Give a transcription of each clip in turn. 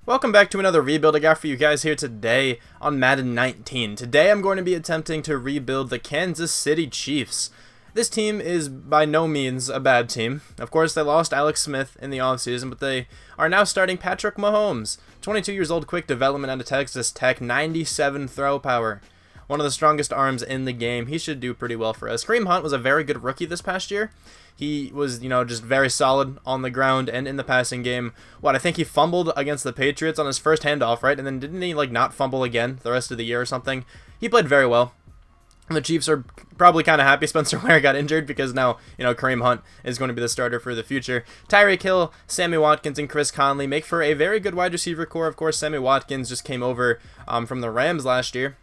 Welcome back to another rebuild I got for you guys here today on Madden 19. Today I'm going to be attempting to rebuild the Kansas City Chiefs. This team is by no means a bad team. Of course, they lost Alex Smith in the offseason, but they are now starting Patrick Mahomes. 22 years old, quick development out of Texas Tech, 97 throw power. One of the strongest arms in the game. He should do pretty well for us. Kareem Hunt was a very good rookie this past year. He was, just very solid on the ground and in the passing game. I think he fumbled against the Patriots on his first handoff, right? And then didn't he, not fumble again the rest of the year or something? He played very well. And the Chiefs are probably kind of happy Spencer Ware got injured because now, Kareem Hunt is going to be the starter for the future. Tyreek Hill, Sammy Watkins, and Chris Conley make for a very good wide receiver core. Of course, Sammy Watkins just came over from the Rams last year.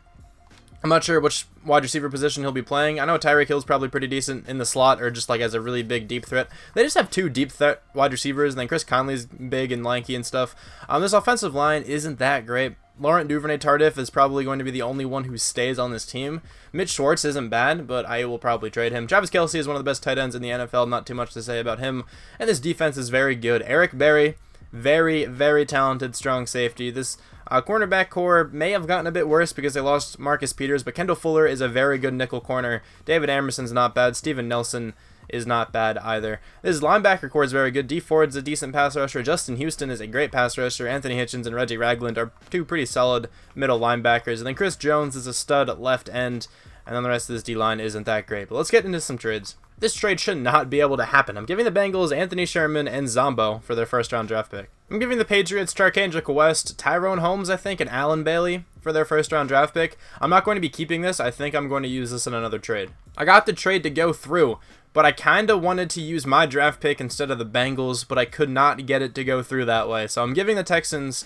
I'm not sure which wide receiver position he'll be playing. I know Tyreek Hill's probably pretty decent in the slot or just as a really big deep threat. They just have two deep threat wide receivers, and then Chris Conley's big and lanky and stuff. This offensive line isn't that great. Laurent Duvernay-Tardif is probably going to be the only one who stays on this team. Mitch Schwartz isn't bad, but I will probably trade him. Travis Kelce is one of the best tight ends in the NFL. Not too much to say about him. And this defense is very good. Eric Berry, very, very talented, strong safety. This cornerback core may have gotten a bit worse because they lost Marcus Peters, but Kendall Fuller is a very good nickel corner. David Amerson's not bad. Steven Nelson is not bad either. This linebacker core is very good. Dee Ford's a decent pass rusher. Justin Houston is a great pass rusher. Anthony Hitchens and Reggie Ragland are two pretty solid middle linebackers. And then Chris Jones is a stud left end. And then the rest of this D-line isn't that great. But let's get into some trades. This trade should not be able to happen. I'm giving the Bengals Anthony Sherman and Zombo for their first-round draft pick. I'm giving the Patriots Charkandrick West, Tyrone Holmes, I think, and Alan Bailey for their first-round draft pick. I'm not going to be keeping this. I think I'm going to use this in another trade. I got the trade to go through, but I kind of wanted to use my draft pick instead of the Bengals, but I could not get it to go through that way. So I'm giving the Texans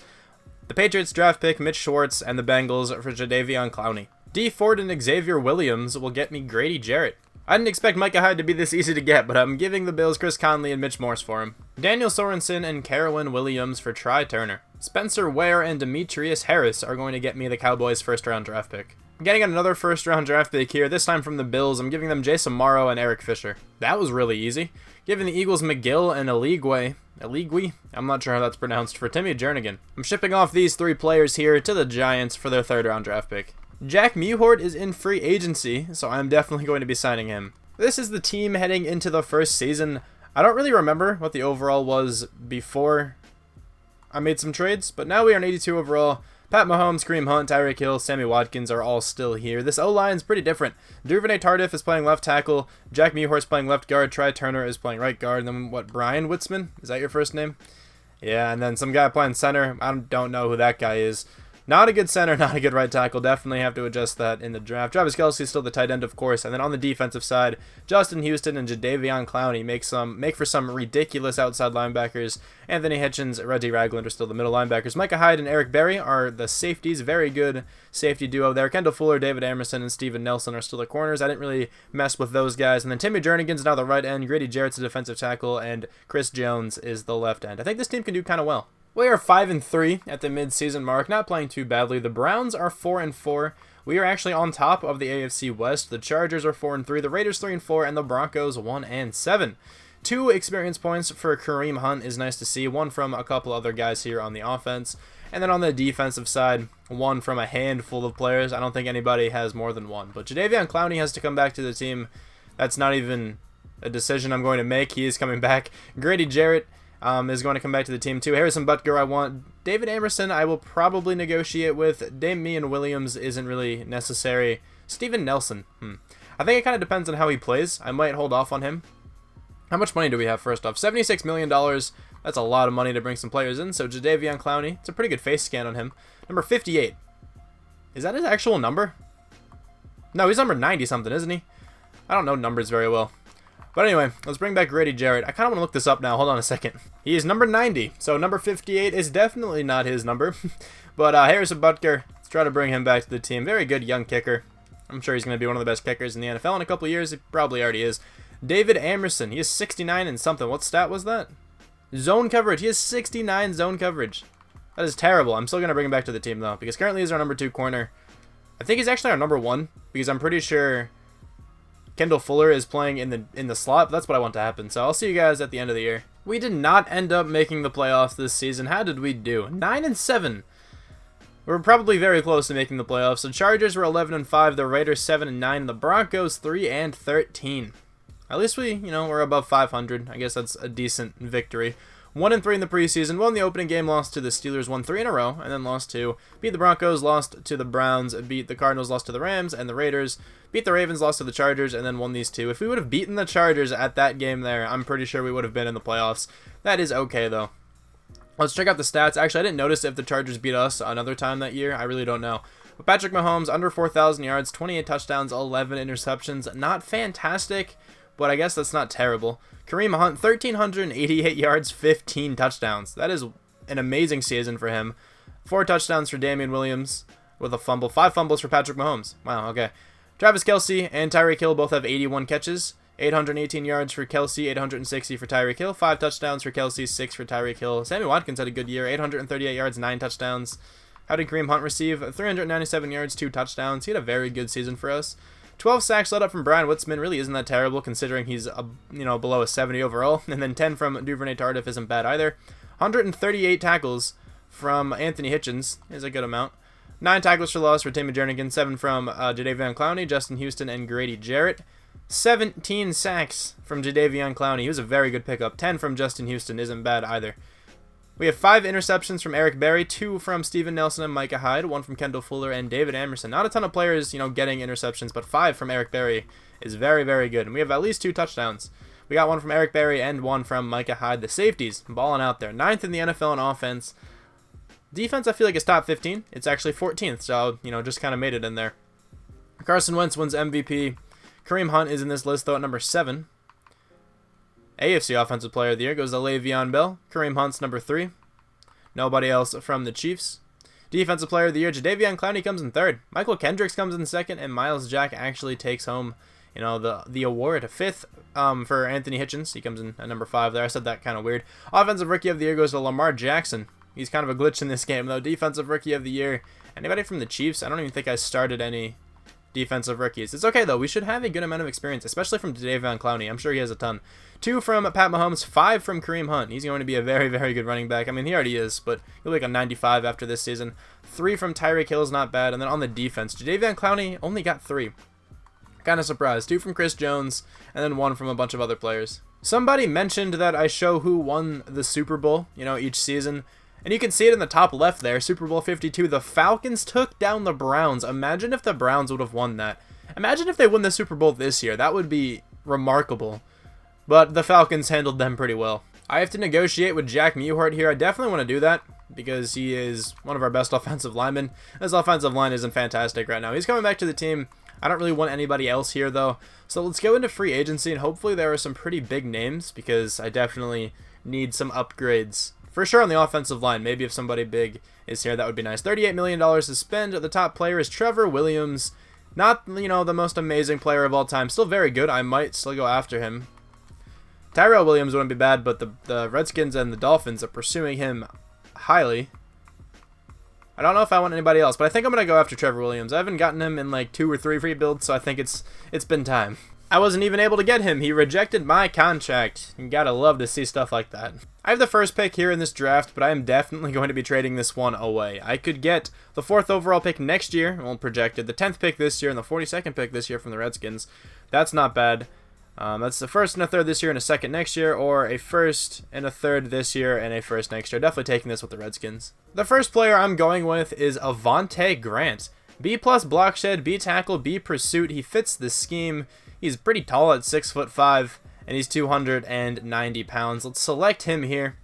the Patriots draft pick, Mitch Schwartz, and the Bengals for Jadeveon Clowney. Dee Ford and Xavier Williams will get me Grady Jarrett. I didn't expect Micah Hyde to be this easy to get, but I'm giving the Bills Chris Conley and Mitch Morse for him. Daniel Sorensen and Carolyn Williams for Try Turner. Spencer Ware and Demetrius Harris are going to get me the Cowboys' first-round draft pick. I'm getting another first-round draft pick here, this time from the Bills. I'm giving them Jason Morrow and Eric Fisher. That was really easy. Giving the Eagles McGill and Eligwe, I'm not sure how that's pronounced, for Timmy Jernigan. I'm shipping off these three players here to the Giants for their third-round draft pick. Jack Mewhort is in free agency, so I'm definitely going to be signing him. This is the team heading into the first season. I don't really remember what the overall was before I made some trades, but now we are an 82 overall. Pat Mahomes, Kareem Hunt, Tyreek Hill, Sammy Watkins are all still here. This O-line is pretty different. Duvernay-Tardif is playing left tackle. Jack Mewhort's playing left guard. Try Turner is playing right guard. And then Brian Witzman? Is that your first name? Yeah, and then some guy playing center. I don't know who that guy is. Not a good center, not a good right tackle. Definitely have to adjust that in the draft. Travis Kelce is still the tight end, of course. And then on the defensive side, Justin Houston and Jadeveon Clowney make for some ridiculous outside linebackers. Anthony Hitchens, Reggie Ragland are still the middle linebackers. Micah Hyde and Eric Berry are the safeties. Very good safety duo there. Kendall Fuller, David Amerson, and Steven Nelson are still the corners. I didn't really mess with those guys. And then Timmy Jernigan's now the right end. Grady Jarrett's the defensive tackle. And Chris Jones is the left end. I think this team can do kind of well. We are 5-3 at the mid-season mark, not playing too badly. The Browns are 4-4. We are actually on top of the AFC West. The Chargers are 4-3, the Raiders 3-4, and the Broncos 1-7. 2 experience points for Kareem Hunt is nice to see. 1 from a couple other guys here on the offense. And then on the defensive side, 1 from a handful of players. I don't think anybody has more than 1. But Jadeveon Clowney has to come back to the team. That's not even a decision I'm going to make. He is coming back. Grady Jarrett is going to come back to the team too. Harrison Butker I want. David Amerson I will probably negotiate with. Damian Williams isn't really necessary. Steven Nelson. I think it kind of depends on how he plays. I might hold off on him. How much money do we have first off? $76 million. That's a lot of money to bring some players in. So Jadeveon Clowney. It's a pretty good face scan on him. Number 58. Is that his actual number? No, he's number 90 something, isn't he? I don't know numbers very well. But anyway, let's bring back Grady Jarrett. I kind of want to look this up now. Hold on a second. He is number 90, so number 58 is definitely not his number. But Harrison Butker, let's try to bring him back to the team. Very good young kicker. I'm sure he's going to be one of the best kickers in the NFL in a couple of years. He probably already is. David Amerson, he is 69 and something. What stat was that? Zone coverage. He has 69 zone coverage. That is terrible. I'm still going to bring him back to the team, though, because currently he's our number 2 corner. I think he's actually our number 1, because I'm pretty sure Kendall Fuller is playing in the slot. That's what I want to happen. So I'll see you guys at the end of the year. We did not end up making the playoffs this season. How did we do? 9-7. We're probably very close to making the playoffs. The Chargers were 11-5, the Raiders 7-9, and the Broncos 3-13. At least we, we're above 500. I guess that's a decent victory. 1-3 in the preseason. Won the opening game, lost to the Steelers, won 3 in a row, and then lost to, beat the Broncos, lost to the Browns, beat the Cardinals, lost to the Rams, and the Raiders, beat the Ravens, lost to the Chargers, and then won these 2. If we would have beaten the Chargers at that game there, I'm pretty sure we would have been in the playoffs. That is okay, though. Let's check out the stats. Actually, I didn't notice if the Chargers beat us another time that year. I really don't know. But Patrick Mahomes, under 4,000 yards, 28 touchdowns, 11 interceptions. Not fantastic, but I guess that's not terrible. Kareem Hunt, 1,388 yards, 15 touchdowns. That is an amazing season for him. 4 touchdowns for Damian Williams with a fumble. 5 fumbles for Patrick Mahomes. Wow, okay. Travis Kelce and Tyreek Hill both have 81 catches. 818 yards for Kelce, 860 for Tyreek Hill. 5 touchdowns for Kelce, 6 for Tyreek Hill. Sammy Watkins had a good year. 838 yards, 9 touchdowns. How did Kareem Hunt receive? 397 yards, 2 touchdowns. He had a very good season for us. 12 sacks let up from Brian Witzman really isn't that terrible considering he's below a 70 overall, and then 10 from Duvernay Tardif isn't bad either. 138 tackles from Anthony Hitchens is a good amount. 9 tackles for loss for Timmy Jernigan, 7 from Jadeveon Clowney, Justin Houston, and Grady Jarrett. 17 sacks from Jadeveon Clowney. He was a very good pickup. 10 from Justin Houston isn't bad either. We have 5 interceptions from Eric Berry, 2 from Steven Nelson and Micah Hyde, 1 from Kendall Fuller and David Amerson. Not a ton of players, getting interceptions, but 5 from Eric Berry is very, very good. And we have at least 2 touchdowns. We got 1 from Eric Berry and 1 from Micah Hyde. The safeties, balling out there. 9th in the NFL in offense. Defense, I feel like, is top 15. It's actually 14th, so, just kind of made it in there. Carson Wentz wins MVP. Kareem Hunt is in this list, though, at number 7. AFC Offensive Player of the Year goes to Le'Veon Bell. Kareem Hunt's number 3. Nobody else from the Chiefs. Defensive Player of the Year, Jadeveon Clowney comes in 3rd. Michael Kendricks comes in 2nd, and Miles Jack actually takes home, the award. 5th for Anthony Hitchens. He comes in at number 5 there. I said that kind of weird. Offensive Rookie of the Year goes to Lamar Jackson. He's kind of a glitch in this game, though. Defensive Rookie of the Year. Anybody from the Chiefs? I don't even think I started any defensive rookies. It's okay, though. We should have a good amount of experience, especially from Jadeveon Clowney. I'm sure he has a ton. 2 from Pat Mahomes, 5 from Kareem Hunt. He's going to be a very, very good running back. I mean, he already is, but he'll be like a 95 after this season. 3 from Tyreek Hill is not bad. And then on the defense, Jadeveon Clowney only got 3. Kind of surprised. 2 from Chris Jones, and then 1 from a bunch of other players. Somebody mentioned that I show who won the Super Bowl, each season. And you can see it in the top left there, Super Bowl 52. The Falcons took down the Browns. Imagine if the Browns would have won that. Imagine if they win the Super Bowl this year. That would be remarkable. But the Falcons handled them pretty well. I have to negotiate with Jack Mewhart here. I definitely want to do that because he is one of our best offensive linemen. His offensive line isn't fantastic right now. He's coming back to the team. I don't really want anybody else here, though. So let's go into free agency, and hopefully there are some pretty big names because I definitely need some upgrades. For sure on the offensive line. Maybe if somebody big is here, that would be nice. $38 million to spend. The top player is Trevor Williams. Not, the most amazing player of all time. Still very good. I might still go after him. Tyrell Williams wouldn't be bad, but the Redskins and the Dolphins are pursuing him highly. I don't know if I want anybody else, but I think I'm going to go after Trevor Williams. I haven't gotten him in like 2 or 3 rebuilds, so I think it's been time. I wasn't even able to get him. He rejected my contract. You gotta love to see stuff like that. I have the first pick here in this draft, but I am definitely going to be trading this one away. I could get the 4th overall pick next year, well projected, the 10th pick this year, and the 42nd pick this year from the Redskins. That's not bad. That's the 1st and a 3rd this year and a 2nd next year, or a 1st and a 3rd this year and a 1st next year. Definitely taking this with the Redskins. The first player I'm going with is Avonte Grant. B+ block shed, B tackle, B pursuit. He fits the scheme. He's pretty tall at 6'5", and he's 290 pounds. Let's select him here.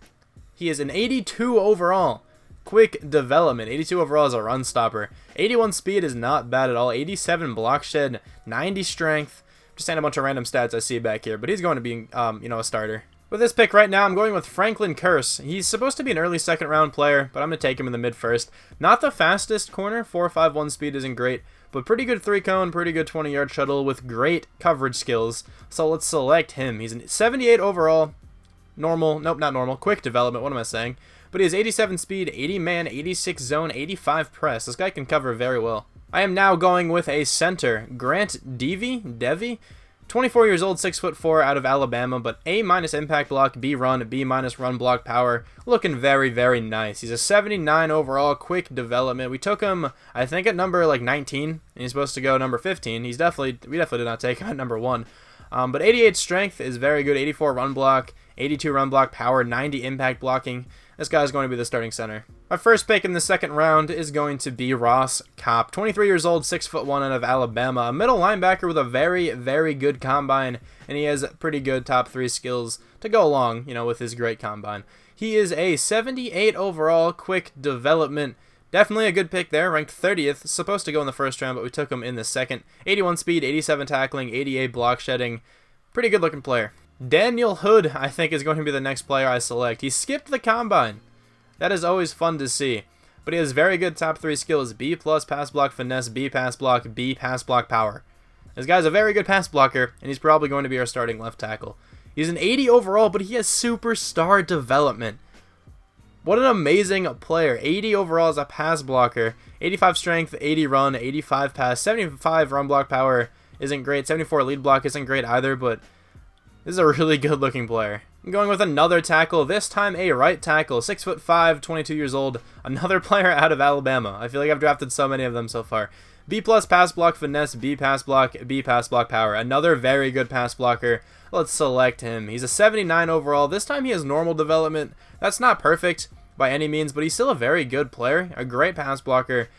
He is an 82 overall. Quick development. 82 overall is a run stopper. 81 speed is not bad at all. 87 block shed, 90 strength. Just saying a bunch of random stats I see back here, but he's going to be, a starter. With this pick right now, I'm going with Franklin Curse. He's supposed to be an early 2nd round player, but I'm going to take him in the mid-1st. Not the fastest corner. 4.51 speed isn't great, but pretty good 3-cone, pretty good 20-yard shuttle with great coverage skills. So let's select him. He's an 78 overall. Normal. Nope, not normal. Quick development. What am I saying? But he has 87 speed, 80 man, 86 zone, 85 press. This guy can cover very well. I am now going with a center. Grant Devy? 24 years old, 6'4", out of Alabama, but A- impact block, B run, B- run block power. Looking very, very nice. He's a 79 overall, quick development. We took him, I think, at number like 19, and he's supposed to go number 15. We definitely did not take him at number 1. But 88 strength is very good. 84 run block, 82 run block power, 90 impact blocking. This guy's going to be the starting center. My first pick in the second round is going to be Ross Kopp. 23 years old, 6'1", out of Alabama. A middle linebacker with a very, very good combine, and he has pretty good top 3 skills to go along, with his great combine. He is a 78 overall, quick development. Definitely a good pick there, ranked 30th. Supposed to go in the first round, but we took him in the second. 81 speed, 87 tackling, 88 block shedding. Pretty good looking player. Daniel Hood, I think, is going to be the next player I select. He skipped the combine. That is always fun to see. But he has very good top 3 skills. B+ pass block finesse, B pass block, B pass block power. This guy's a very good pass blocker, and he's probably going to be our starting left tackle. He's an 80 overall, but he has superstar development. What an amazing player. 80 overall as a pass blocker. 85 strength, 80 run, 85 pass, 75 run block power isn't great. 74 lead block isn't great either, but this is a really good looking player. I'm going with another tackle, this time a right tackle. 6'5", 22 years old. Another player out of Alabama. I feel like I've drafted so many of them so far. B+ pass block finesse, B pass block, B pass block power. Another very good pass blocker. Let's select him. He's a 79 overall. This time he has normal development. That's not perfect by any means, but he's still a very good player. A great pass blocker.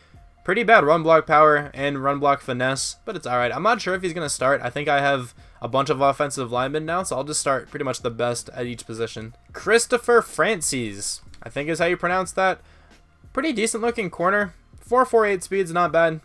Pretty bad run block power and run block finesse, but it's alright. I'm not sure if he's going to start. I think I have a bunch of offensive linemen now, so I'll just start pretty much the best at each position. Christopher Francis, I think is how you pronounce that. Pretty decent looking corner. 4.48 speed's not bad.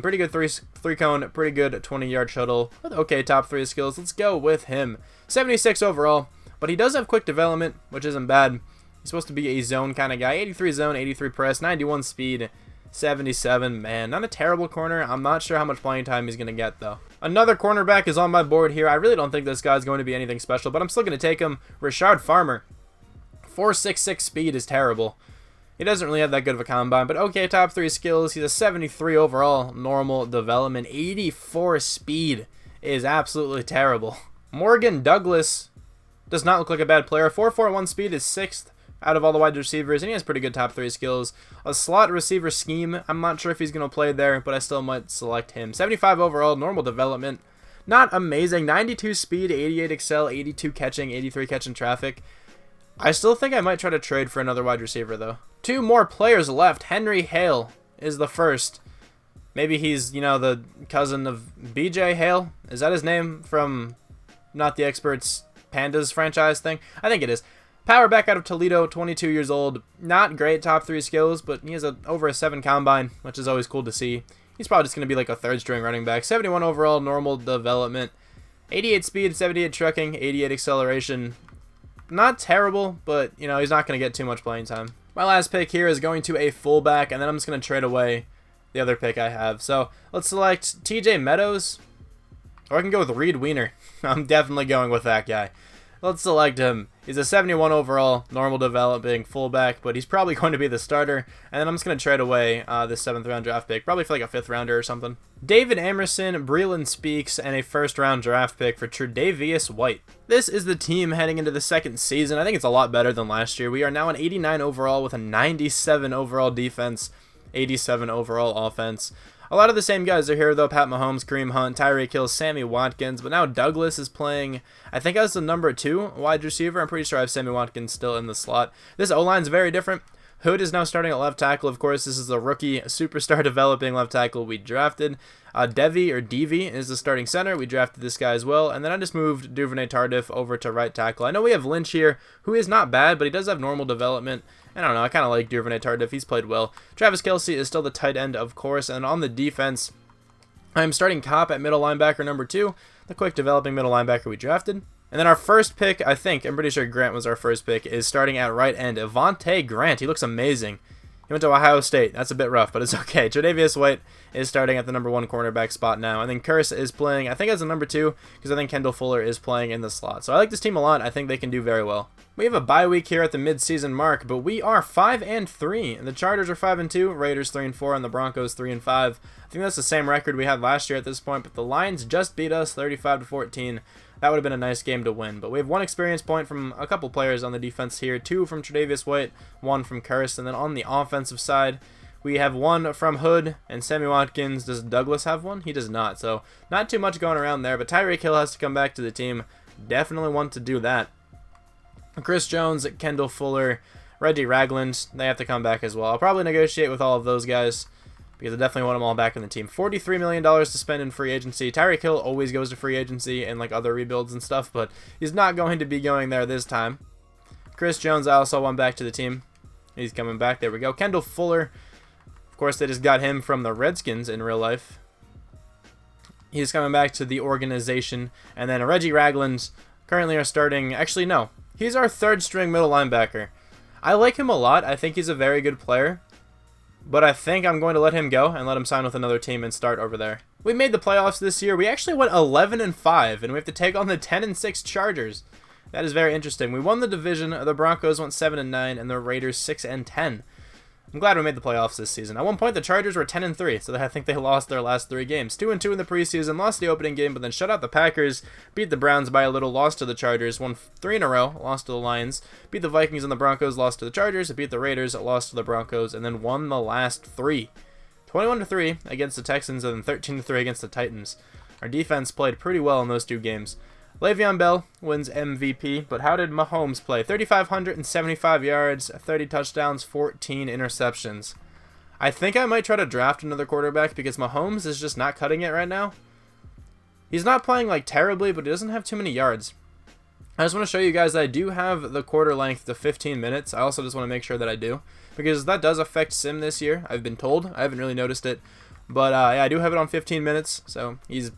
Pretty good three cone, pretty good 20-yard shuttle with okay top 3 skills. Let's go with him. 76 overall, but he does have quick development, which isn't bad. He's supposed to be a zone kind of guy. 83 zone, 83 press, 91 speed, 77. Man, not a terrible corner. I'm not sure how much playing time he's going to get, though. Another cornerback is on my board here. I really don't think this guy's going to be anything special, but I'm still going to take him. Rashard Farmer. 4.66 speed is terrible. He doesn't really have that good of a combine, but okay, top 3 skills. He's a 73 overall, normal development. 84 speed is absolutely terrible. Morgan Douglas does not look like a bad player. 4.41 speed is 6th out of all the wide receivers, and he has pretty good top 3 skills. A slot receiver scheme, I'm not sure if he's going to play there, but I still might select him. 75 overall, normal development. Not amazing. 92 speed, 88 excel, 82 catching, 83 catching traffic. I still think I might try to trade for another wide receiver, though. 2 more players left. Henry Hale is the first. Maybe he's, the cousin of BJ Hale. Is that his name from Not the Experts Pandas franchise thing? I think it is. Power back out of Toledo, 22 years old. Not great top 3 skills, but he has over a 7 combine, which is always cool to see. He's probably just going to be like a 3rd string running back. 71 overall, normal development. 88 speed, 78 trucking, 88 acceleration. Not terrible, but, he's not going to get too much playing time. My last pick here is going to a fullback, and then I'm just going to trade away the other pick I have. So let's select TJ Meadows, or I can go with Reed Weiner. I'm definitely going with that guy. Let's select him. He's a 71 overall, normal developing fullback, but he's probably going to be the starter. And then I'm just going to trade away this 7th round draft pick, probably for like a 5th rounder or something. David Amerson, Breland Speaks, and a 1st round draft pick for Tre'Davious White. This is the team heading into the 2nd season. I think it's a lot better than last year. We are now an 89 overall with a 97 overall defense, 87 overall offense. A lot of the same guys are here, though. Pat Mahomes, Kareem Hunt, Tyreek Hill, Sammy Watkins. But now Douglas is playing, I think, as the number 2 wide receiver. I'm pretty sure I have Sammy Watkins still in the slot. This O-line is very different. Hood is now starting at left tackle. Of course, this is the rookie superstar developing left tackle we drafted. Devy is the starting center. We drafted this guy as well. And then I just moved Duvernay Tardif over to right tackle. I know we have Lynch here, who is not bad, but he does have normal development. I don't know, I kind of like Duvernay Tardif. He's played well. Travis Kelce is still the tight end, of course. And on the defense, I'm starting Kopp at middle linebacker number 2, the quick developing middle linebacker we drafted. And then our first pick, I'm pretty sure Grant was our first pick, is starting at right end. Avonte Grant, he looks amazing. He went to Ohio State. That's a bit rough, but it's okay. Tre'Davious White is starting at the number 1 cornerback spot now. And then Curse is playing, I think, as a number 2, because I think Kendall Fuller is playing in the slot. So I like this team a lot. I think they can do very well. We have a bye week here at the mid-season mark, but we are 5-3. The Chargers are 5-2, Raiders 3-4, and the Broncos 3-5. I think that's the same record we had last year at this point, but the Lions just beat us 35-14. That would have been a nice game to win. But we have 1 experience point from a couple players on the defense here. 2 from Tre'Davious White, 1 from Curse. And then on the offensive side, we have 1 from Hood and Sammy Watkins. Does Douglas have 1? He does not. So not too much going around there. But Tyreek Hill has to come back to the team. Definitely want to do that. Chris Jones, Kendall Fuller, Reggie Ragland, they have to come back as well. I'll probably negotiate with all of those guys, because I definitely want them all back in the team. $43 million to spend in free agency. Tyreek Hill always goes to free agency and like other rebuilds and stuff, but he's not going to be going there this time. Chris Jones, I also want back to the team. He's coming back. There we go. Kendall Fuller, of course, they just got him from the Redskins in real life. He's coming back to the organization. And then Reggie Ragland currently are starting. Actually, no. He's our 3rd string middle linebacker. I like him a lot. I think he's a very good player. But I think I'm going to let him go and let him sign with another team and start over there. We made the playoffs this year. We actually went 11-5, and we have to take on the 10-6 Chargers. That is very interesting. We won the division. The Broncos went 7-9, and the Raiders 6-10. I'm glad we made the playoffs this season. At one point, the Chargers were 10-3, so I think they lost their last 3 games. 2-2 in the preseason, lost the opening game, but then shut out the Packers, beat the Browns by a little, lost to the Chargers, won 3 in a row, lost to the Lions, beat the Vikings and the Broncos, lost to the Chargers, beat the Raiders, lost to the Broncos, and then won the last 3. 21-3 against the Texans, and then 13-3 against the Titans. Our defense played pretty well in those 2 games. Le'Veon Bell wins MVP, but how did Mahomes play? 3,575 yards, 30 touchdowns, 14 interceptions. I think I might try to draft another quarterback because Mahomes is just not cutting it right now. He's not playing like terribly, but he doesn't have too many yards. I just want to show you guys that I do have the quarter length to 15 minutes. I also just want to make sure that I do, because that does affect Sim this year. I've been told. I haven't really noticed it. But yeah, I do have it on 15 minutes, so he's,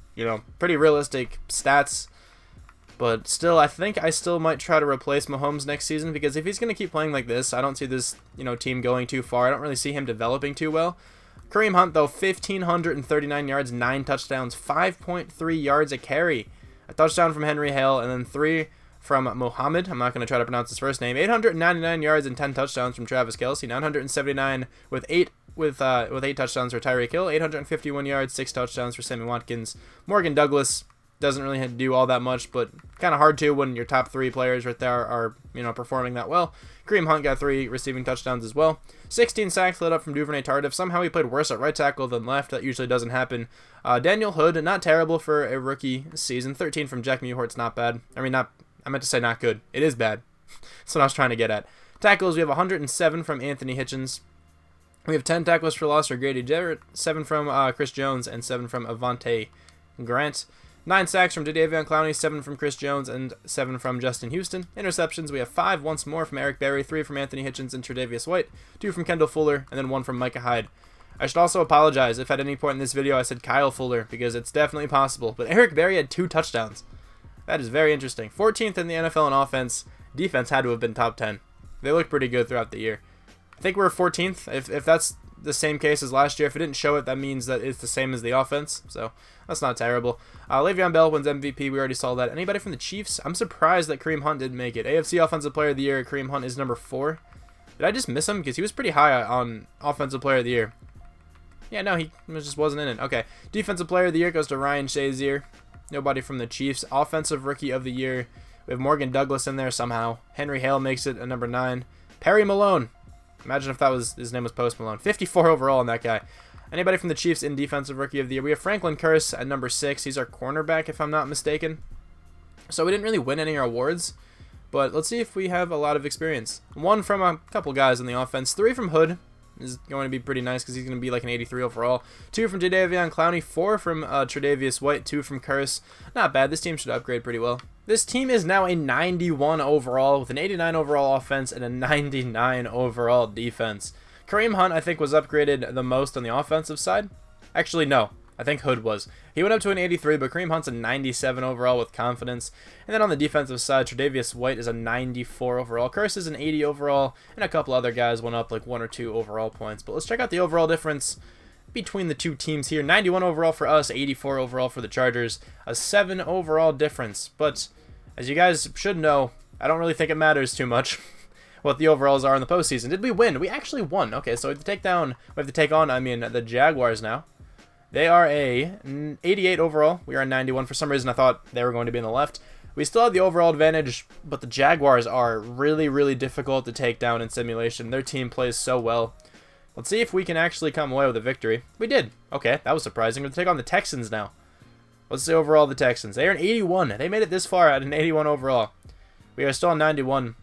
pretty realistic stats. But still, I think I still might try to replace Mahomes next season, because if he's going to keep playing like this, I don't see this, team going too far. I don't really see him developing too well. Kareem Hunt, though, 1,539 yards, 9 touchdowns, 5.3 yards a carry. A touchdown from Henry Hale, and then 3 from Mohammed. I'm not going to try to pronounce his first name. 899 yards and 10 touchdowns from Travis Kelce. 979 with 8 touchdowns for Tyreek Hill. 851 yards, 6 touchdowns for Sammy Watkins. Morgan Douglas doesn't really do all that much, but kind of hard to when your top 3 players right there are performing that well. Kareem Hunt got 3 receiving touchdowns as well. 16 sacks led up from Duvernay Tardif. Somehow he played worse at right tackle than left. That usually doesn't happen. Daniel Hood, not terrible for a rookie season. 13 from Jack Mewhort's not bad. I meant to say not good. It is bad. That's what I was trying to get at. Tackles, we have 107 from Anthony Hitchens. We have 10 tackles for loss for Grady Jarrett, 7 from Chris Jones, and 7 from Avante Grant. 9 sacks from Jadeveon Clowney, 7 from Chris Jones, and 7 from Justin Houston. Interceptions, we have 5 once more from Eric Berry, 3 from Anthony Hitchens and Tre'Davious White, 2 from Kendall Fuller, and then 1 from Micah Hyde. I should also apologize if at any point in this video I said Kyle Fuller, because it's definitely possible, but Eric Berry had 2 touchdowns. That is very interesting. 14th in the NFL in offense. Defense had to have been top 10. They look pretty good throughout the year. I think we're 14th. If that's the same case as last year, if it didn't show it, that means that it's the same as the offense. So that's not terrible. Le'Veon Bell wins MVP. We already saw that. Anybody from the Chiefs? I'm surprised that Kareem Hunt didn't make it. AFC Offensive Player of the Year, Kareem Hunt is number 4. Did I just miss him? Because he was pretty high on Offensive Player of the Year. Yeah, no, he just wasn't in it. Okay. Defensive Player of the Year goes to Ryan Shazier. Nobody from the Chiefs. Offensive Rookie of the Year. We have Morgan Douglas in there somehow. Henry Hale makes it at number 9. Perry Malone. Imagine if his name was Post Malone. 54 overall on that guy. Anybody from the Chiefs in Defensive Rookie of the Year? We have Franklin Curse at number 6. He's our cornerback, if I'm not mistaken. So we didn't really win any awards, but let's see if we have a lot of experience. 1 from a couple guys on the offense. 3 from Hood is going to be pretty nice because he's going to be like an 83 overall. 2 from Jadeveon Clowney. 4 from Tre'Davious White. 2 from Curse. Not bad. This team should upgrade pretty well. This team is now a 91 overall with an 89 overall offense and a 99 overall defense. Kareem Hunt, I think, was upgraded the most on the offensive side. Actually, no. I think Hood was. He went up to an 83, but Kareem Hunt's a 97 overall with confidence. And then on the defensive side, Tre'Davious White is a 94 overall. Curse is an 80 overall, and a couple other guys went up like 1 or 2 overall points. But let's check out the overall difference between the two teams here. 91 overall for us, 84 overall for the Chargers. A 7 overall difference. But as you guys should know, I don't really think it matters too much what the overalls are in the postseason. Did we win? We actually won. Okay, so we have to take on the Jaguars now. They are a 88 overall. We are a 91. For some reason, I thought they were going to be in the left. We still have the overall advantage, but the Jaguars are really, really difficult to take down in simulation. Their team plays so well. Let's see if we can actually come away with a victory. We did. Okay, that was surprising. We'll take on the Texans now. Let's see overall the Texans. They are an 81. They made it this far at an 81 overall. We are still on 91.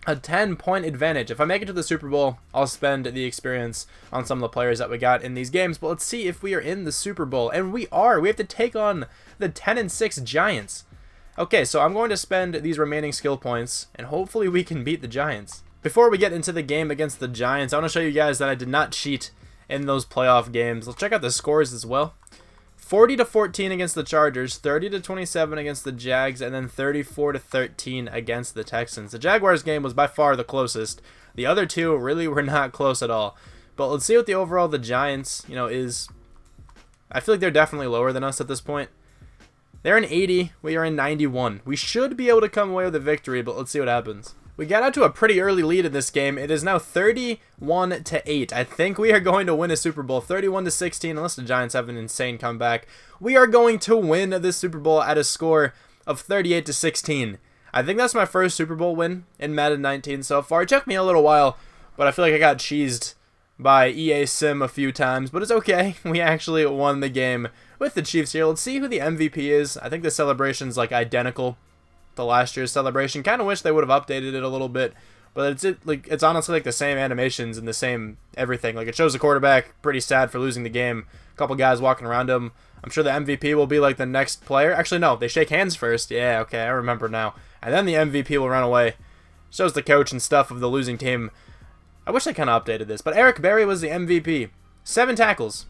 A 10-point advantage. If I make it to the Super Bowl, I'll spend the experience on some of the players that we got in these games. But let's see if we are in the Super Bowl. And we are. We have to take on the 10-6 Giants. Okay, so I'm going to spend these remaining skill points, and hopefully we can beat the Giants. Before we get into the game against the Giants, I want to show you guys that I did not cheat in those playoff games. Let's check out the scores as well. 40-14 against the Chargers, 30-27 against the Jags, and then 34-13 against the Texans. The Jaguars game was by far the closest. The other two really were not close at all. But let's see what the overall the Giants, is. I feel like they're definitely lower than us at this point. They're in 80. We are in 91. We should be able to come away with a victory, but let's see what happens. We got out to a pretty early lead in this game. It is now 31-8. I think we are going to win a Super Bowl. 31-16, unless the Giants have an insane comeback. We are going to win this Super Bowl at a score of 38-16. I think that's my first Super Bowl win in Madden 19 so far. It took me a little while, but I feel like I got cheesed by EA Sim a few times. But it's okay. We actually won the game with the Chiefs here. Let's see who the MVP is. I think the celebration's like identical to last year's celebration. Kind of wish they would have updated it a little bit, but it's honestly like the same animations and the same everything. Like it shows the quarterback pretty sad for losing the game. A couple guys walking around him. I'm sure the MVP will be like the next player. Actually, no, they shake hands first. Yeah, okay, I remember now. And then the MVP will run away. Shows the coach and stuff of the losing team. I wish they kind of updated this, but Eric Berry was the MVP. 7 tackles.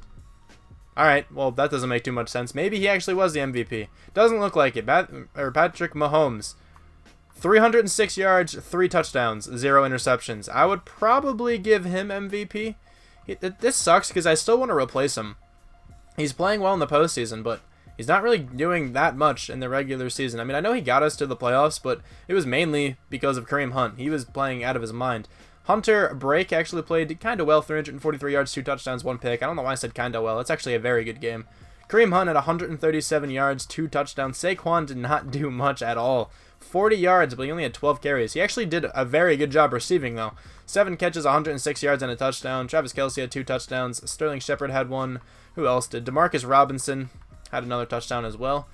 Alright, well, that doesn't make too much sense. Maybe he actually was the MVP. Doesn't look like it. Patrick Mahomes. 306 yards, 3 touchdowns, 0 interceptions. I would probably give him MVP. This sucks because I still want to replace him. He's playing well in the postseason, but he's not really doing that much in the regular season. I mean, I know he got us to the playoffs, but it was mainly because of Kareem Hunt. He was playing out of his mind. Hunter Brake actually played kind of well, 343 yards, 2 touchdowns, 1 pick. I don't know why I said kind of well. It's actually a very good game. Kareem Hunt at 137 yards, 2 touchdowns. Saquon did not do much at all. 40 yards, but he only had 12 carries. He actually did a very good job receiving, though. 7 catches, 106 yards, and a touchdown. Travis Kelce had 2 touchdowns. Sterling Shepard had 1. Who else did? Demarcus Robinson had another touchdown as well.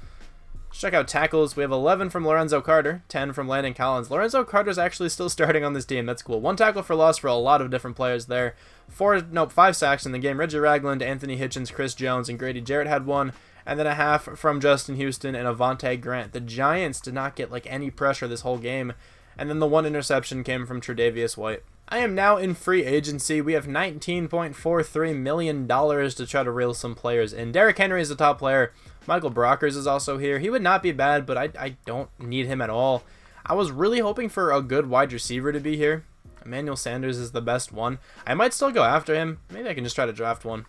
Let's check out tackles. We have 11 from Lorenzo Carter, 10 from Landon Collins. Lorenzo Carter's actually still starting on this team. That's cool. 1 tackle for loss for a lot of different players there. 5 sacks in the game. Reggie Ragland, Anthony Hitchens, Chris Jones, and Grady Jarrett had 1. And then a half from Justin Houston and Avonte Grant. The Giants did not get like any pressure this whole game. And then the 1 interception came from Tre'Davious White. I am now in free agency. We have $19.43 million to try to reel some players in. Derrick Henry is the top player. Michael Brockers is also here. He would not be bad, but I don't need him at all. I was really hoping for a good wide receiver to be here. Emmanuel Sanders is the best one. I might still go after him. Maybe I can just try to draft one.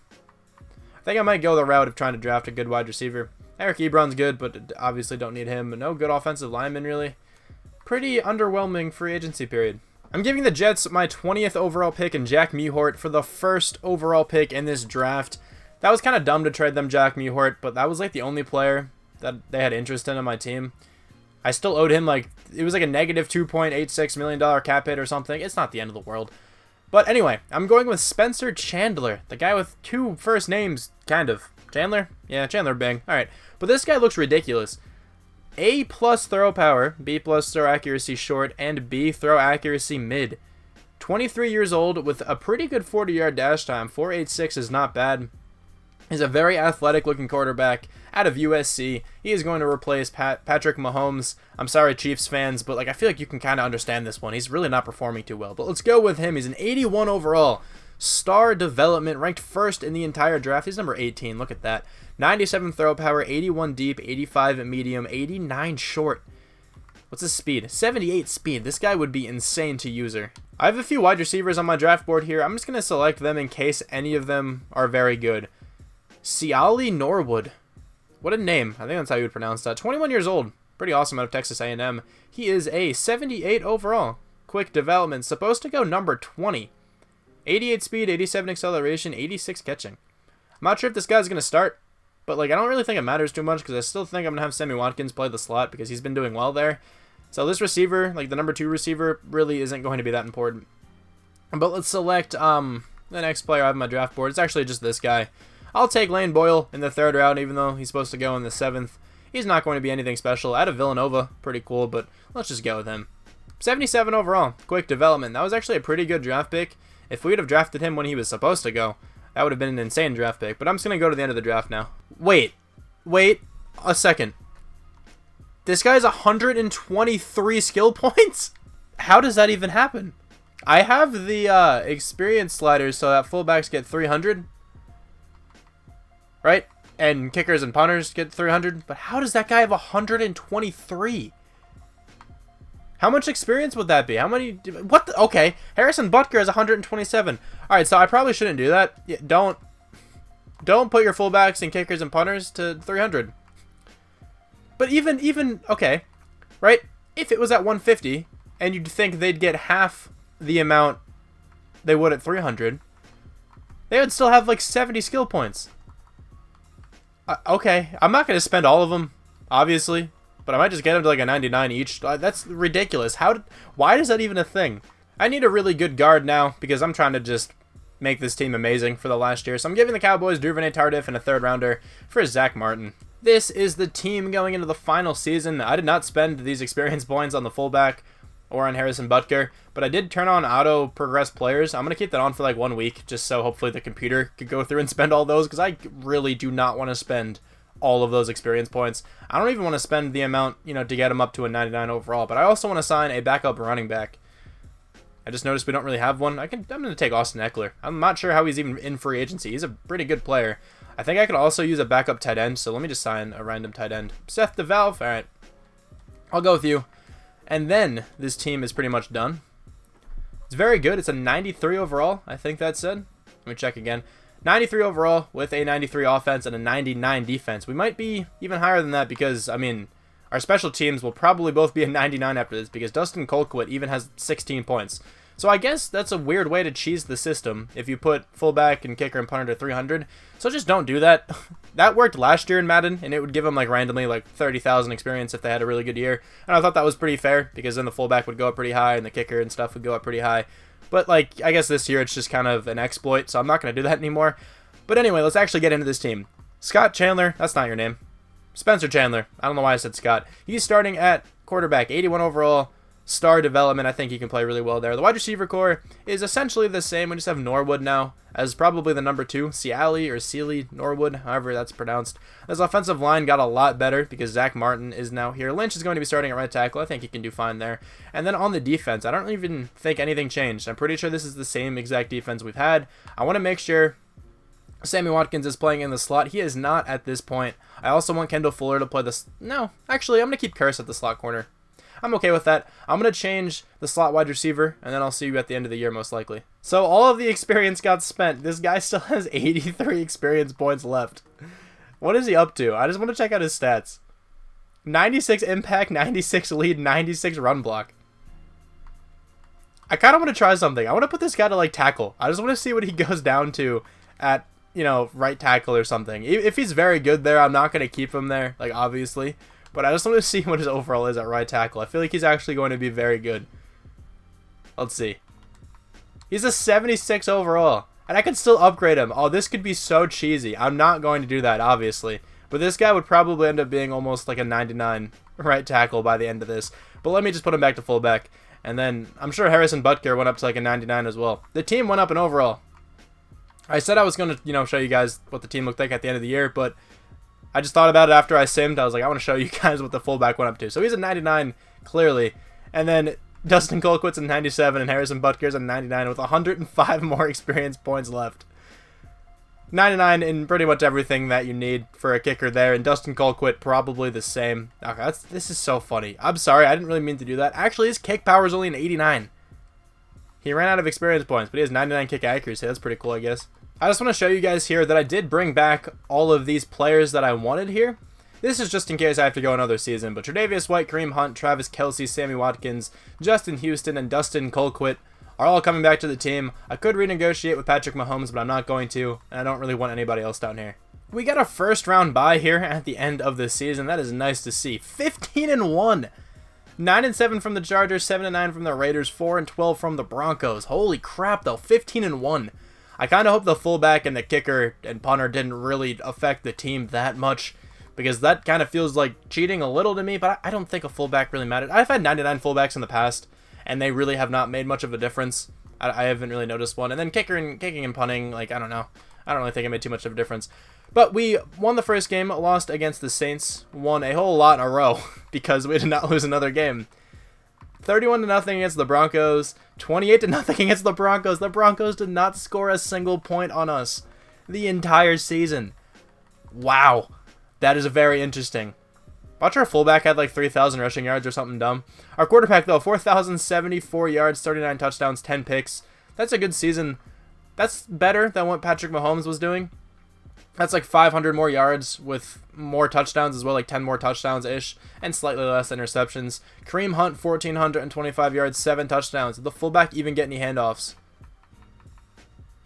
I think I might go the route of trying to draft a good wide receiver. Eric Ebron's good, but obviously don't need him. No good offensive lineman, really. Pretty underwhelming free agency period. I'm giving the Jets my 20th overall pick and Jack Mewhort for the first overall pick in this draft. That was kind of dumb to trade them Jack Mewhort, but that was like the only player that they had interest in on my team. I still owed him it was like a negative $2.86 million cap hit or something. It's not the end of the world. But anyway, I'm going with Spencer Chandler, the guy with 2 first names, kind of. Chandler? Yeah, Chandler Bing. Alright, but this guy looks ridiculous. A+ throw power, B+ throw accuracy short, and B throw accuracy mid. 23 years old with a pretty good 40-yard dash time. 4.86 is not bad. He's a very athletic-looking quarterback out of USC. He is going to replace Patrick Mahomes. I'm sorry, Chiefs fans, but I feel like you can kind of understand this one. He's really not performing too well. But let's go with him. He's an 81 overall. Star development, ranked first in the entire draft. He's number 18. Look at that. 97 throw power, 81 deep, 85 medium, 89 short. What's his speed? 78 speed. This guy would be insane to user. I have a few wide receivers on my draft board here. I'm just going to select them in case any of them are very good. Ciali Norwood. What a name. I think that's how you would pronounce that. 21 years old. Pretty awesome out of Texas A&M. He is a 78 overall. Quick development. Supposed to go number 20. 88 speed, 87 acceleration, 86 catching. I'm not sure if this guy's going to start, but like I don't really think it matters too much because I still think I'm going to have Sammy Watkins play the slot because he's been doing well there. So this receiver, like the number 2 receiver, really isn't going to be that important. But let's select the next player I have on my draft board. It's actually just this guy. I'll take Lane Boyle in the 3rd round, even though he's supposed to go in the 7th. He's not going to be anything special. Out of Villanova, pretty cool, but let's just go with him. 77 overall, quick development. That was actually a pretty good draft pick. If we would have drafted him when he was supposed to go, that would have been an insane draft pick. But I'm just going to go to the end of the draft now. Wait a second. This guy's 123 skill points? How does that even happen? I have the experience sliders so that fullbacks get 300. Right? And kickers and punters get 300. But how does that guy have 123? How much experience would that be? How many? What? Okay. Harrison Butker is 127. All right, so I probably shouldn't do that. Yeah, don't put your fullbacks and kickers and punters to 300. But even okay, right? If it was at 150 and you'd think they'd get half the amount they would at 300, they would still have like 70 skill points. Okay, I'm not going to spend all of them, obviously, but I might just get them to like a 99 each. That's ridiculous. Why is that even a thing? I need a really good guard now because I'm trying to just make this team amazing for the last year. So I'm giving the Cowboys Duvernay Tardif and a 3rd rounder for Zach Martin. This is the team going into the final season. I did not spend these experience points on the fullback or on Harrison Butker, but I did turn on auto progress players. I'm going to keep that on for like 1 week just so hopefully the computer could go through and spend all those because I really do not want to spend all of those experience points. I don't even want to spend the amount, to get them up to a 99 overall, but I also want to sign a backup running back. I just noticed we don't really have one. I'm going to take Austin Eckler. I'm not sure how he's even in free agency. He's a pretty good player. I think I could also use a backup tight end, so let me just sign a random tight end. Seth DeValve, all right. I'll go with you. And then this team is pretty much done. It's very good. It's a 93 overall, I think that said. Let me check again. 93 overall with a 93 offense and a 99 defense. We might be even higher than that because, our special teams will probably both be a 99 after this because Dustin Colquitt even has 16 points. So I guess that's a weird way to cheese the system if you put fullback and kicker and punter to 300. So just don't do that. That worked last year in Madden, and it would give them like randomly like 30,000 experience if they had a really good year. And I thought that was pretty fair because then the fullback would go up pretty high and the kicker and stuff would go up pretty high. But like I guess this year it's just kind of an exploit, so I'm not going to do that anymore. But anyway, let's actually get into this team. Scott Chandler, that's not your name. Spencer Chandler. I don't know why I said Scott. He's starting at quarterback, 81 overall. Star development, I think he can play really well there. The wide receiver core is essentially the same. We just have Norwood now as probably the number 2. Ciali or Sealy Norwood, however that's pronounced. This offensive line got a lot better because Zach Martin is now here. Lynch is going to be starting at right tackle. I think he can do fine there. And then on the defense, I don't even think anything changed. I'm pretty sure this is the same exact defense we've had. I want to make sure Sammy Watkins is playing in the slot. He is not at this point. I also want Kendall Fuller to play this. No, actually, I'm going to keep Curse at the slot corner. I'm okay with that. I'm going to change the slot wide receiver, and then I'll see you at the end of the year most likely. So all of the experience got spent. This guy still has 83 experience points left. What is he up to? I just want to check out his stats. 96 impact, 96 lead, 96 run block. I kind of want to try something. I want to put this guy to like tackle. I just want to see what he goes down to at, right tackle or something. If he's very good there, I'm not going to keep him there, like obviously. But I just want to see what his overall is at right tackle. I feel like he's actually going to be very good. Let's see. He's a 76 overall. And I could still upgrade him. Oh, this could be so cheesy. I'm not going to do that, obviously. But this guy would probably end up being almost like a 99 right tackle by the end of this. But let me just put him back to fullback. And then I'm sure Harrison Butker went up to like a 99 as well. The team went up in overall. I said I was going to, show you guys what the team looked like at the end of the year. But I just thought about it after I simmed. I was like, I want to show you guys what the fullback went up to. So he's a 99, clearly. And then Dustin Colquitt's a 97 and Harrison Butker's a 99 with 105 more experience points left. 99 in pretty much everything that you need for a kicker there, and Dustin Colquitt probably the same. Okay, this is so funny. I'm sorry, I didn't really mean to do that. Actually, his kick power is only an 89. He ran out of experience points, but he has 99 kick accuracy. That's pretty cool, I guess. I just want to show you guys here that I did bring back all of these players that I wanted here. This is just in case I have to go another season, but Tre'Davious White, Kareem Hunt, Travis Kelce, Sammy Watkins, Justin Houston, and Dustin Colquitt are all coming back to the team. I could renegotiate with Patrick Mahomes, but I'm not going to, and I don't really want anybody else down here. We got a first round bye here at the end of the season. That is nice to see. 15-1. 9-7 from the Chargers, 7-9 from the Raiders, 4-12 from the Broncos. Holy crap, though. 15-1. I kind of hope the fullback and the kicker and punter didn't really affect the team that much, because that kind of feels like cheating a little to me, but I don't think a fullback really mattered. I've had 99 fullbacks in the past, and they really have not made much of a difference. I haven't really noticed one. And then kicking and punting, like, I don't know. I don't really think it made too much of a difference. But we won the first game, lost against the Saints, won a whole lot in a row because we did not lose another game. 31-0 against the Broncos, 28-0 against the Broncos. The Broncos did not score a single point on us the entire season. Wow. That is very interesting. Watch our fullback had like 3,000 rushing yards or something dumb. Our quarterback, though, 4,074 yards, 39 touchdowns, 10 picks. That's a good season. That's better than what Patrick Mahomes was doing. That's like 500 more yards with more touchdowns as well, like 10 more touchdowns-ish, and slightly less interceptions. Kareem Hunt, 1,425 yards, 7 touchdowns. Did the fullback even get any handoffs?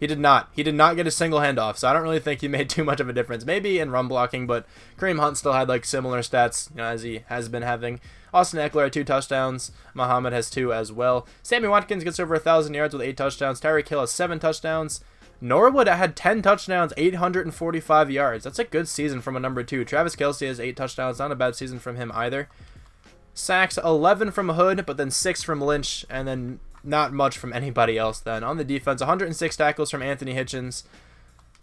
He did not. He did not get a single handoff, so I don't really think he made too much of a difference. Maybe in run blocking, but Kareem Hunt still had like similar stats, as he has been having. Austin Eckler had 2 touchdowns. Muhammad has 2 as well. Sammy Watkins gets over 1,000 yards with 8 touchdowns. Tyreek Hill has 7 touchdowns. Norwood had 10 touchdowns, 845 yards. That's a good season from a number 2. Travis Kelce has 8 touchdowns. Not a bad season from him either. Sacks, 11 from Hood, but then 6 from Lynch, and then not much from anybody else then. On the defense, 106 tackles from Anthony Hitchens.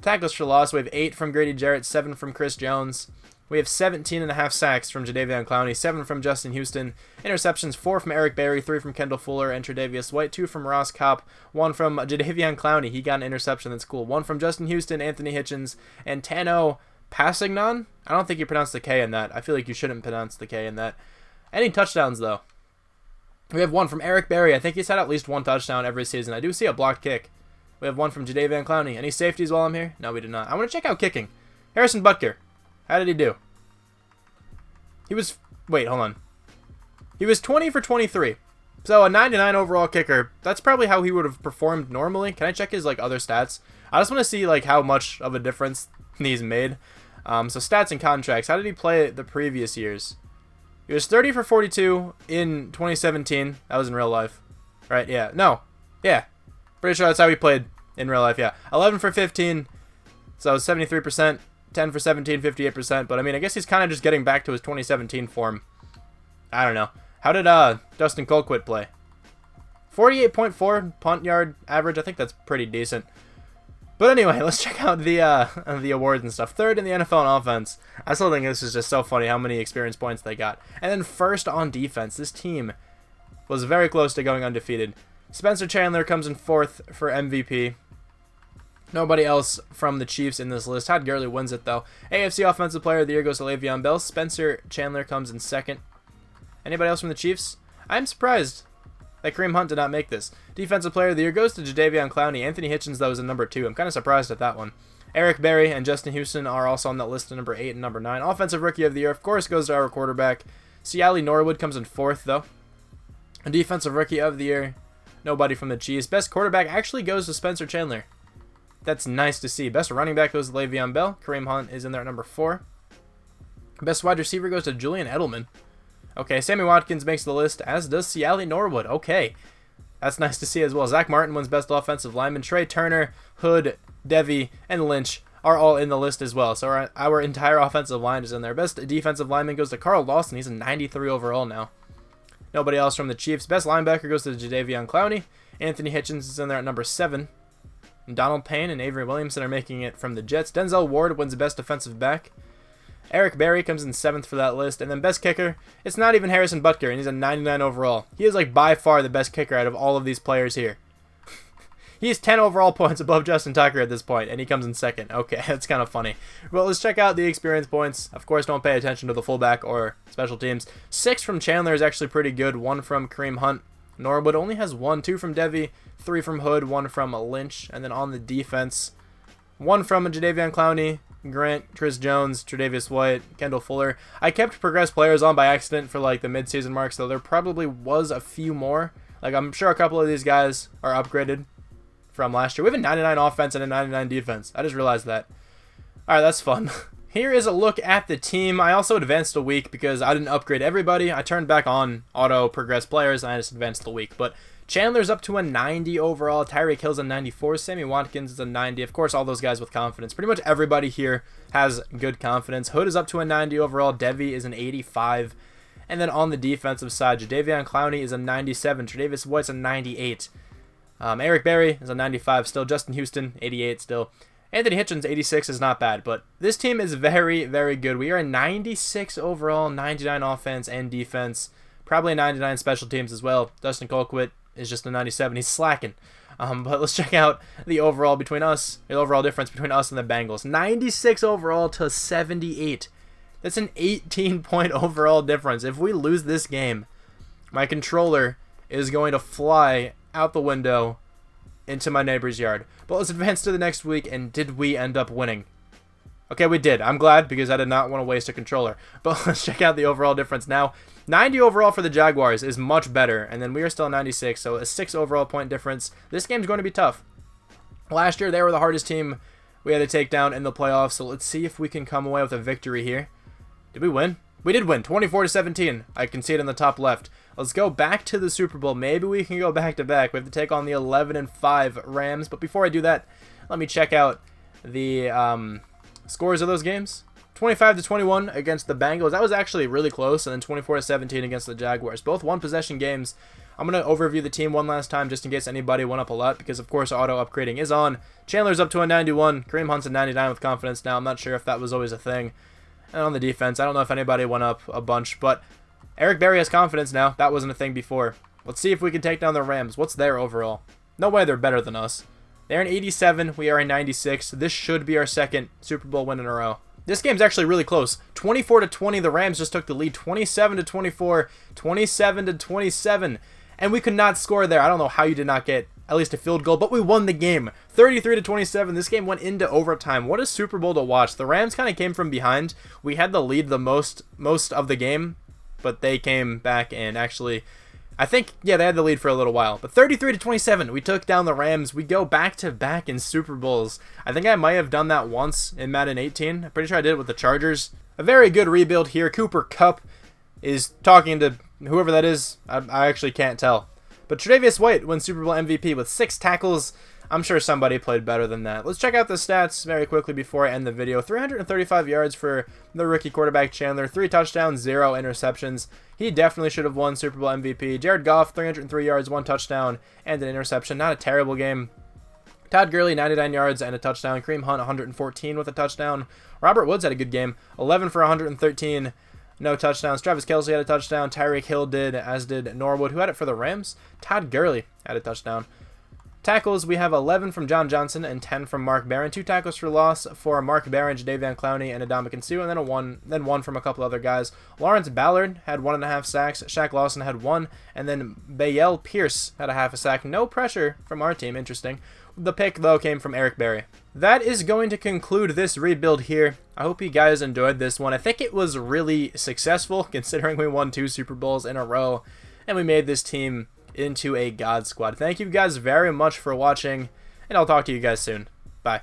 Tackles for loss, we have 8 from Grady Jarrett, 7 from Chris Jones. We have 17.5 sacks from Jadeveon Clowney, 7 from Justin Houston. Interceptions, 4 from Eric Berry, 3 from Kendall Fuller and Tre'Davious White, 2 from Ross Kopp, 1 from Jadeveon Clowney. He got an interception, that's cool. 1 from Justin Houston, Anthony Hitchens, and Tano Passignon. I don't think you pronounced the K in that. I feel like you shouldn't pronounce the K in that. Any touchdowns, though? We have 1 from Eric Berry. I think he's had at least 1 touchdown every season. I do see a blocked kick. We have 1 from Jadeveon Clowney. Any safeties while I'm here? No, we did not. I want to check out kicking. Harrison Butker. How did he do? He was... Wait, hold on. He was 20 for 23. So a 99 overall kicker. That's probably how he would have performed normally. Can I check his like other stats? I just want to see like how much of a difference he's made. So stats and contracts. How did he play the previous years? He was 30 for 42 in 2017. That was in real life. Right? Yeah. No. Yeah. Pretty sure that's how he played in real life. Yeah. 11 for 15. So that was 73%. 10 for 17, 58%. But I mean, I guess he's kind of just getting back to his 2017 form. I don't know. How did Dustin Colquitt play? 48.4 punt yard average. I think that's pretty decent. But anyway, let's check out the awards and stuff. 3rd in the NFL in offense. I still think this is just so funny how many experience points they got. And then 1st on defense. This team was very close to going undefeated. Spencer Chandler comes in 4th for MVP. Nobody else from the Chiefs in this list. Todd Gurley wins it, though. AFC Offensive Player of the Year goes to Le'Veon Bell. Spencer Chandler comes in 2nd. Anybody else from the Chiefs? I'm surprised that Kareem Hunt did not make this. Defensive Player of the Year goes to Jadeveon Clowney. Anthony Hitchens, though, is in number 2. I'm kind of surprised at that one. Eric Berry and Justin Houston are also on that list at number 8 and number 9. Offensive Rookie of the Year, of course, goes to our quarterback. Ciali Norwood comes in 4th, though. And Defensive Rookie of the Year, nobody from the Chiefs. Best quarterback actually goes to Spencer Chandler. That's nice to see. Best running back goes to Le'Veon Bell. Kareem Hunt is in there at number 4. Best wide receiver goes to Julian Edelman. Okay, Sammy Watkins makes the list, as does Ciali Norwood. Okay, that's nice to see as well. Zach Martin wins Best Offensive Lineman. Trey Turner, Hood, Devy, and Lynch are all in the list as well. So our entire offensive line is in there. Best defensive lineman goes to Carl Lawson. He's a 93 overall now. Nobody else from the Chiefs. Best linebacker goes to Jadeveon Clowney. Anthony Hitchens is in there at number 7. Donald Payne and Avery Williamson are making it from the Jets. Denzel Ward wins Best Defensive Back. Eric Berry comes in 7th for that list. And then best kicker, it's not even Harrison Butker, and he's a 99 overall. He is like by far the best kicker out of all of these players here. He's 10 overall points above Justin Tucker at this point, and he comes in 2nd. Okay, that's kind of funny. Well, let's check out the experience points. Of course, don't pay attention to the fullback or special teams. 6 from Chandler is actually pretty good. 1 from Kareem Hunt. Norwood only has 1. 2 from Devy. 3 from Hood. 1 from Lynch. And then on the defense, 1 from Jadeveon Clowney, Grant, Chris Jones, Tre'Davious White, Kendall Fuller. I kept progressed players on by accident for like the midseason marks, so there probably was a few more. Like I'm sure a couple of these guys are upgraded from last year. We have a 99 offense and a 99 defense. I just realized that. Alright, that's fun. Here is a look at the team. I also advanced a week because I didn't upgrade everybody. I turned back on auto progress players and I just advanced the week. But Chandler's up to a 90 overall. Tyreek Hill's a 94. Sammy Watkins is a 90. Of course, all those guys with confidence. Pretty much everybody here has good confidence. Hood is up to a 90 overall. Devy is an 85. And then on the defensive side, Jadeveon Clowney is a 97. Tre'Davious White's a 98. Eric Berry is a 95 still. Justin Houston, 88 still. Anthony Hitchens, 86 is not bad. But this team is very, very good. We are a 96 overall, 99 offense and defense. Probably a 99 special teams as well. Dustin Colquitt is just a 97. He's slacking. But let's check out the overall between us, the overall difference between us and the Bengals. 96 overall to 78. That's an 18-point overall difference. If we lose this game, my controller is going to fly out the window into my neighbor's yard. But let's advance to the next week, and did we end up winning? Okay, we did. I'm glad because I did not want to waste a controller. But let's check out the overall difference now. 90 overall for the Jaguars is much better, and then we are still 96, so a 6 overall point difference. This game's going to be tough. Last year, they were the hardest team we had to take down in the playoffs, so let's see if we can come away with a victory here. Did we win? We did win, 24-17. I can see it in the top left. Let's go back to the Super Bowl. Maybe we can go back-to-back. We have to take on the 11-5 Rams, but before I do that, let me check out the scores of those games. 25-21 against the Bengals. That was actually really close, and then 24-17 against the Jaguars. Both one-possession games. I'm going to overview the team one last time just in case anybody went up a lot because, of course, auto-upgrading is on. Chandler's up to a 91. Kareem Hunt's a 99 with confidence now. I'm not sure if that was always a thing. And on the defense, I don't know if anybody went up a bunch, but Eric Berry has confidence now. That wasn't a thing before. Let's see if we can take down the Rams. What's their overall? No way they're better than us. They're an 87. We are a 96. This should be our second Super Bowl win in a row. This game's actually really close. 24-20. The Rams just took the lead. 27-24. 27-27. And we could not score there. I don't know how you did not get at least a field goal, but we won the game. 33-27. This game went into overtime. What a Super Bowl to watch. The Rams kind of came from behind. We had the lead the most of the game, but they came back and actually, I think, yeah, they had the lead for a little while. But 33-27, we took down the Rams. We go back-to-back in Super Bowls. I think I might have done that once in Madden 18. I'm pretty sure I did it with the Chargers. A very good rebuild here. Cooper Kupp is talking to whoever that is. I actually can't tell. But Tre'Davious White wins Super Bowl MVP with 6 tackles. I'm sure somebody played better than that. Let's check out the stats very quickly before I end the video. 335 yards for the rookie quarterback Chandler. 3 touchdowns, 0 interceptions. He definitely should have won Super Bowl MVP. Jared Goff, 303 yards, 1 touchdown, and an interception. Not a terrible game. Todd Gurley, 99 yards and a touchdown. Kareem Hunt, 114 with a touchdown. Robert Woods had a good game. 11 for 113. No touchdowns. Travis Kelce had a touchdown. Tyreek Hill did, as did Norwood. Who had it for the Rams? Todd Gurley had a touchdown. Tackles, we have 11 from John Johnson and 10 from Mark Barron. 2 tackles for loss for Mark Barron, Jadeveon Clowney, and Adama Suh, and then one from a couple other guys. Lawrence Ballard had 1.5 sacks. Shaq Lawson had 1, and then Bayel Pierce had a half a sack. No pressure from our team. Interesting. The pick, though, came from Eric Berry. That is going to conclude this rebuild here. I hope you guys enjoyed this one. I think it was really successful considering we won 2 Super Bowls in a row and we made this team into a God squad. Thank you guys very much for watching, and I'll talk to you guys soon. Bye.